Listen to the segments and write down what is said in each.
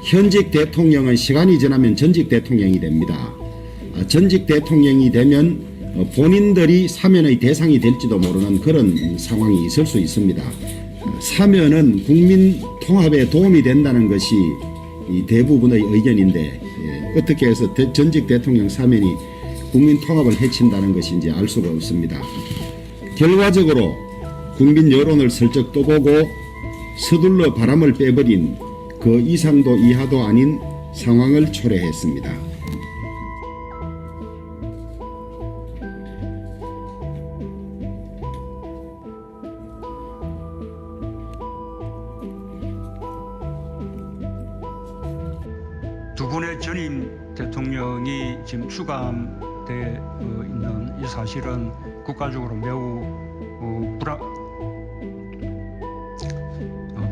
현직 대통령은 시간이 지나면 전직 대통령이 됩니다. 전직 대통령이 되면 본인들이 사면의 대상이 될지도 모르는 그런 상황이 있을 수 있습니다. 사면은 국민 통합에 도움이 된다는 것이 대부분의 의견인데 어떻게 해서 전직 대통령 사면이 국민 통합을 해친다는 것인지 알 수가 없습니다. 결과적으로 국민 여론을 슬쩍 떠보고 서둘러 바람을 빼버린 그 이상도 이하도 아닌 상황을 초래했습니다. 두 분의 전임 대통령이 지금 추감돼 있는 이 사실은 국가적으로 매우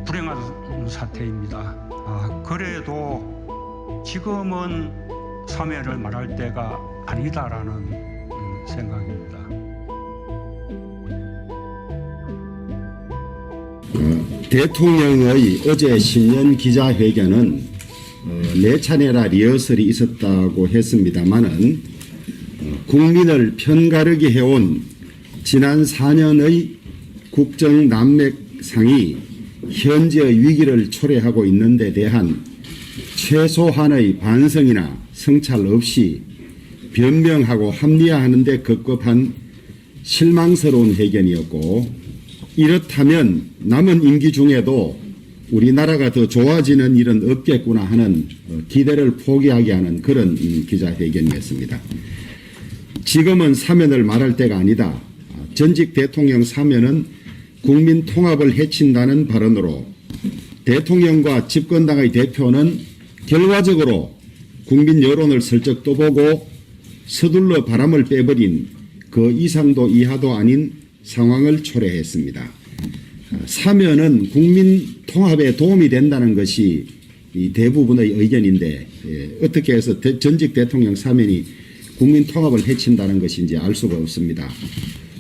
불행한 사태입니다. 그래도 지금은 사면을 말할 때가 아니다라는 생각입니다. 대통령의 어제 신년 기자회견은 네 차례나 리허설이 있었다고 했습니다마는 국민을 편가르게 해온 지난 4년의 국정 난맥상이 현재의 위기를 초래하고 있는 데 대한 최소한의 반성이나 성찰 없이 변명하고 합리화하는 데 급급한 실망스러운 회견이었고, 이렇다면 남은 임기 중에도 우리나라가 더 좋아지는 일은 없겠구나 하는 기대를 포기하게 하는 그런 기자회견이었습니다. 지금은 사면을 말할 때가 아니다. 전직 대통령 사면은 국민 통합을 해친다는 발언으로 대통령과 집권당의 대표는 결과적으로 국민 여론을 슬쩍 떠보고 서둘러 바람을 빼버린 그 이상도 이하도 아닌 상황을 초래했습니다. 사면은 국민 통합에 도움이 된다는 것이 대부분의 의견인데 어떻게 해서 전직 대통령 사면이 국민 통합을 해친다는 것인지 알 수가 없습니다.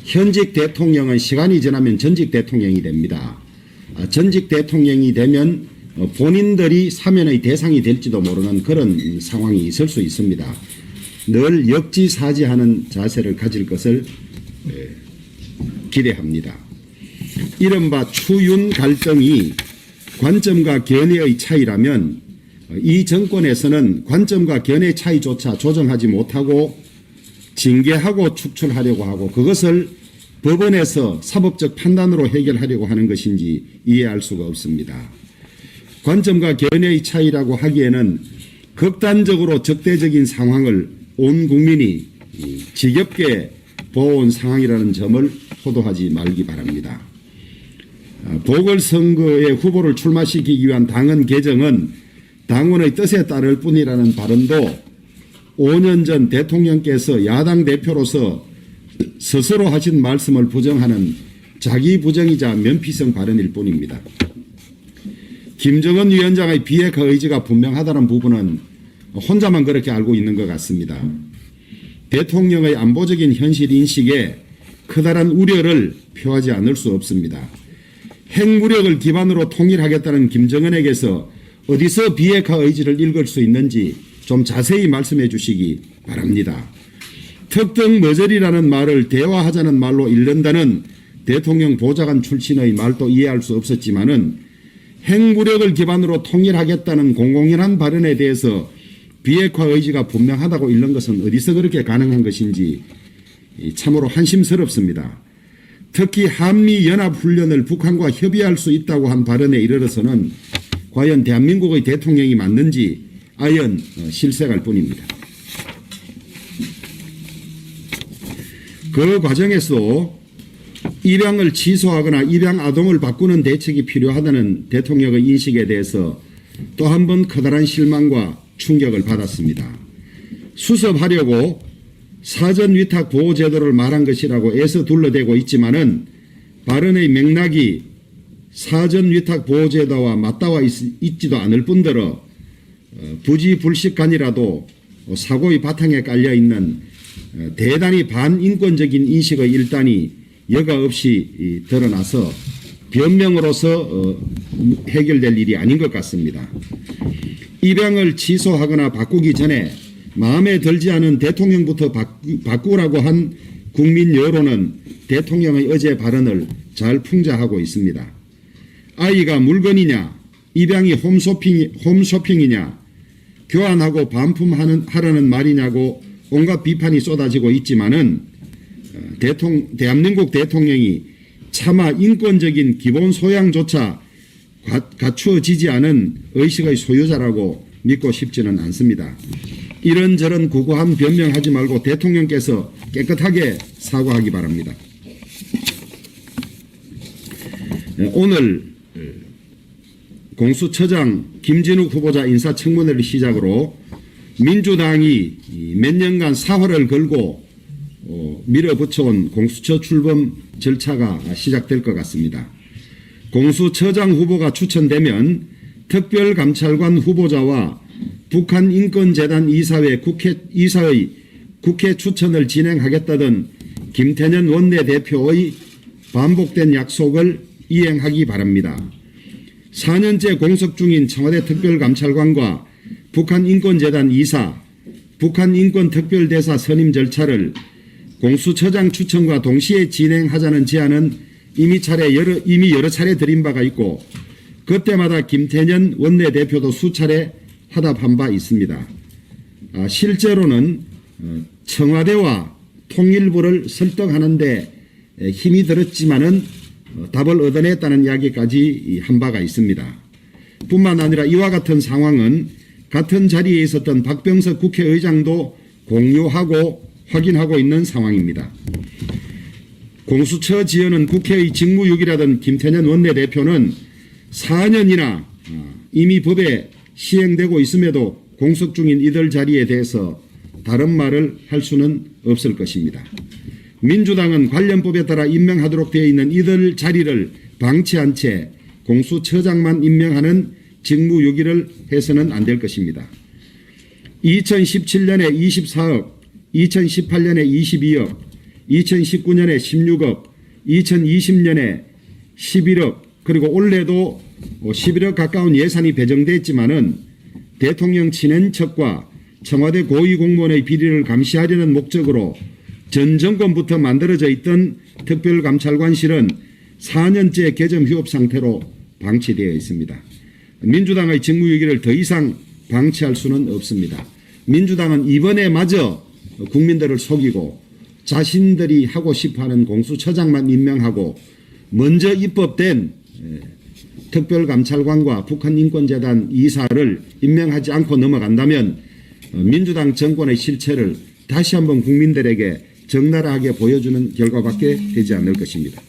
현직 대통령은 시간이 지나면 전직 대통령이 됩니다. 전직 대통령이 되면 본인들이 사면의 대상이 될지도 모르는 그런 상황이 있을 수 있습니다. 늘 역지사지하는 자세를 가질 것을 기대합니다. 이른바 추윤 갈등이 관점과 견해의 차이라면 이 정권에서는 관점과 견해 차이조차 조정하지 못하고 징계하고 축출하려고 하고 그것을 법원에서 사법적 판단으로 해결하려고 하는 것인지 이해할 수가 없습니다. 관점과 견해의 차이라고 하기에는 극단적으로 적대적인 상황을 온 국민이 지겹게 보아온 상황이라는 점을 호도하지 말기 바랍니다. 보궐선거에 후보를 출마시키기 위한 당헌 개정은 당원의 뜻에 따를 뿐이라는 발언도 5년 전 대통령께서 야당 대표로서 스스로 하신 말씀을 부정하는 자기 부정이자 면피성 발언일 뿐입니다. 김정은 위원장의 비핵화 의지가 분명하다는 부분은 혼자만 그렇게 알고 있는 것 같습니다. 대통령의 안보적인 현실 인식에 커다란 우려를 표하지 않을 수 없습니다. 핵무력을 기반으로 통일하겠다는 김정은에게서 어디서 비핵화 의지를 읽을 수 있는지 좀 자세히 말씀해 주시기 바랍니다. 특등 머저리라는 말을 대화하자는 말로 읽는다는 대통령 보좌관 출신의 말도 이해할 수 없었지만은 핵무력을 기반으로 통일하겠다는 공공연한 발언에 대해서 비핵화 의지가 분명하다고 읽는 것은 어디서 그렇게 가능한 것인지 참으로 한심스럽습니다. 특히 한미연합훈련을 북한과 협의할 수 있다고 한 발언에 이르러서는 과연 대한민국의 대통령이 맞는지 아연 실색할 뿐입니다. 그 과정에서 입양을 취소하거나 입양 아동을 바꾸는 대책이 필요하다는 대통령의 인식에 대해서 또 한 번 커다란 실망과 충격을 받았습니다. 수습하려고 사전 위탁 보호 제도를 말한 것이라고 애써 둘러대고 있지만은 발언의 맥락이 사전 위탁 보호 제도와 맞닿아 있지도 않을 뿐더러 부지불식간이라도 사고의 바탕에 깔려 있는 대단히 반인권적인 인식의 일단이 여과 없이 드러나서 변명으로서 해결될 일이 아닌 것 같습니다. 입양을 취소하거나 바꾸기 전에 마음에 들지 않은 대통령부터 바꾸라고 한 국민 여론은 대통령의 어제 발언을 잘 풍자하고 있습니다. 아이가 물건이냐, 입양이 홈쇼핑이냐, 교환하고 반품하라는 말이냐고 온갖 비판이 쏟아지고 있지만은 대한민국 대통령이 차마 인권적인 기본 소양조차 갖추어지지 않은 의식의 소유자라고 믿고 싶지는 않습니다. 이런저런 구구한 변명하지 말고 대통령께서 깨끗하게 사과하기 바랍니다. 오늘 공수처장 김진욱 후보자 인사청문회를 시작으로 민주당이 몇 년간 사활을 걸고 밀어붙여온 공수처 출범 절차가 시작될 것 같습니다. 공수처장 후보가 추천되면 특별감찰관 후보자와 북한인권재단 이사의 국회 추천을 진행하겠다던 김태년 원내대표의 반복된 약속을 이행하기 바랍니다. 4년째 공석 중인 청와대 특별감찰관과 북한인권재단 이사, 북한인권특별대사 선임 절차를 공수처장 추천과 동시에 진행하자는 제안은 이미 여러 차례 드린 바가 있고 그때마다 김태년 원내대표도 수차례 화답한 바 있습니다. 실제로는 청와대와 통일부를 설득하는 데 힘이 들었지만은 답을 얻어냈다는 이야기까지 한 바가 있습니다. 뿐만 아니라 이와 같은 상황은 같은 자리에 있었던 박병석 국회의장도 공유하고 확인하고 있는 상황입니다. 공수처 지원은 국회의 직무유기라던 김태년 원내대표는 4년이나 이미 법에 시행되고 있음에도 공석 중인 이들 자리에 대해서 다른 말을 할 수는 없을 것입니다. 민주당은 관련법에 따라 임명하도록 되어 있는 이들 자리를 방치한 채 공수처장만 임명하는 직무유기를 해서는 안 될 것입니다. 2017년에 24억, 2018년에 22억, 2019년에 16억, 2020년에 11억, 그리고 올해도 11억 가까운 예산이 배정됐지만은 대통령 친인척과 청와대 고위공무원의 비리를 감시하려는 목적으로 전 정권부터 만들어져 있던 특별감찰관실은 4년째 개점 휴업 상태로 방치되어 있습니다. 민주당의 직무유기를 더 이상 방치할 수는 없습니다. 민주당은 이번에 마저 국민들을 속이고 자신들이 하고 싶어하는 공수처장만 임명하고 먼저 입법된 특별감찰관과 북한인권재단 이사를 임명하지 않고 넘어간다면 민주당 정권의 실체를 다시 한번 국민들에게 적나라하게 보여주는 결과밖에 되지 않을 것입니다.